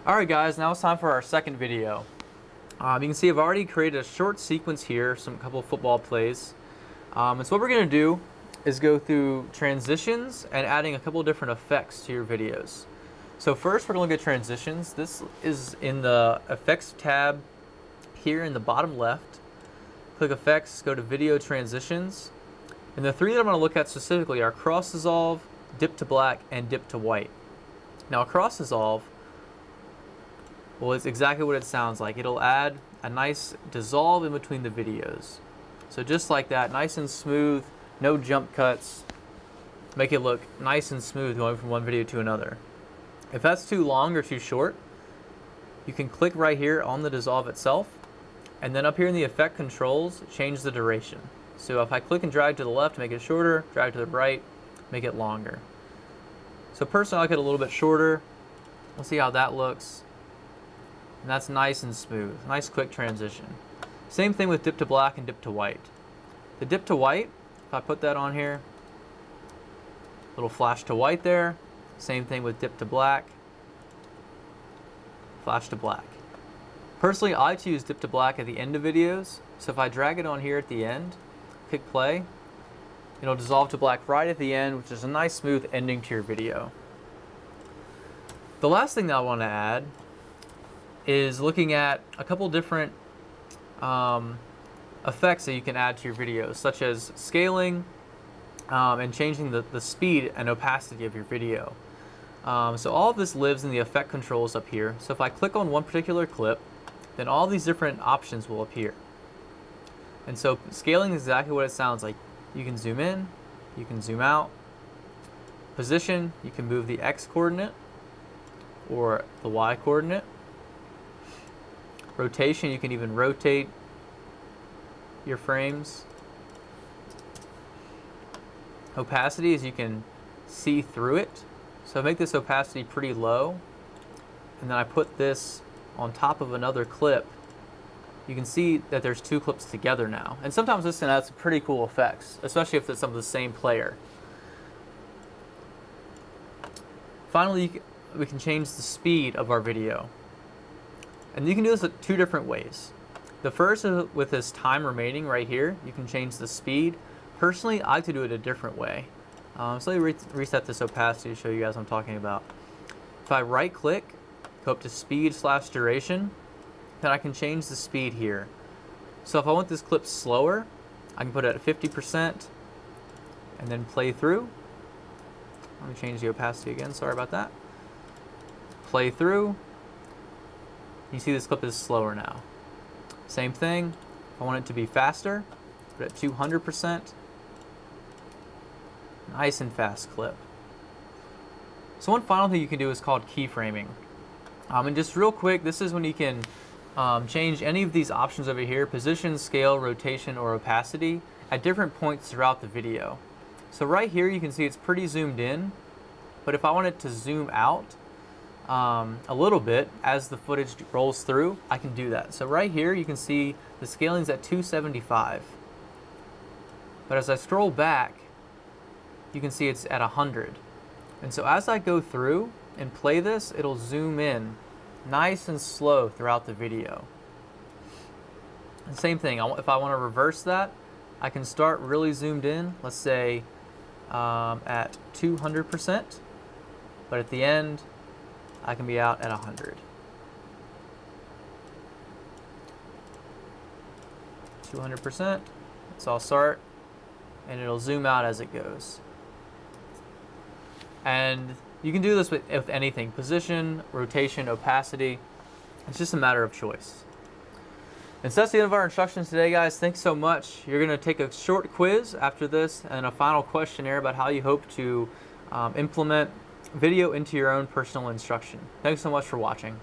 Alright guys, now it's time for our second video. You can see I've already created a short sequence here, couple of football plays. And so what we're going to do is go through transitions and adding a couple of different effects to your videos. So first we're going to look at transitions. This is in the effects tab here in the bottom left. Click effects, go to video transitions. And the three that I'm going to look at specifically are cross dissolve, dip to black, and dip to white. Now cross dissolve, well, it's exactly what it sounds like. It'll add a nice dissolve in between the videos. So just like that, nice and smooth, no jump cuts. Make it look nice and smooth going from one video to another. If that's too long or too short, you can click right here on the dissolve itself, and then up here in the effect controls, change the duration. So if I click and drag to the left, make it shorter, drag to the right, make it longer. So personally, I like it a little bit shorter. We'll see how that looks. And that's nice and smooth, nice quick transition. Same thing with dip to black and dip to white. The dip to white, if I put that on here, little flash to white there. Same thing with dip to black, flash to black. Personally, I like to use dip to black at the end of videos. So if I drag it on here at the end, click play, it'll dissolve to black right at the end, which is a nice smooth ending to your video. The last thing that I want to add is looking at a couple different effects that you can add to your videos, such as scaling and changing the speed and opacity of your video. So all of this lives in the effect controls up here. So if I click on one particular clip, then all these different options will appear. And so scaling is exactly what it sounds like. You can zoom in, you can zoom out. Position, you can move the X coordinate or the Y coordinate. Rotation, you can even rotate your frames. Opacity is you can see through it. So I make this opacity pretty low, and then I put this on top of another clip. You can see that there's two clips together now. And sometimes this can add some pretty cool effects, especially if it's some of the same player. Finally, we can change the speed of our video. And you can do this two different ways. The first is with this time remaining right here. You can change the speed. Personally, I like to do it a different way. So let me reset this opacity to show you guys what I'm talking about. If I right click, go up to speed/duration, then I can change the speed here. So if I want this clip slower, I can put it at 50% and then play through. Let me change the opacity again, sorry about that. Play through. You see this clip is slower now. Same thing, if I want it to be faster, put it at 200%. Nice and fast clip. So one final thing you can do is called keyframing. And just real quick, this is when you can change any of these options over here, position, scale, rotation, or opacity, at different points throughout the video. So right here you can see it's pretty zoomed in, but if I want it to zoom out a little bit as the footage rolls through, I can do that. So right here you can see the scaling's at 275. But as I scroll back, you can see it's at 100. And so as I go through and play this, it'll zoom in nice and slow throughout the video. And same thing, if I want to reverse that, I can start really zoomed in, let's say at 200%, but at the end, I can be out at 100. 200%, so I'll start, and it'll zoom out as it goes. And you can do this with anything, position, rotation, opacity. It's just a matter of choice. And so that's the end of our instructions today, guys. Thanks so much. You're going to take a short quiz after this and a final questionnaire about how you hope to implement video into your own personal instruction. Thanks so much for watching.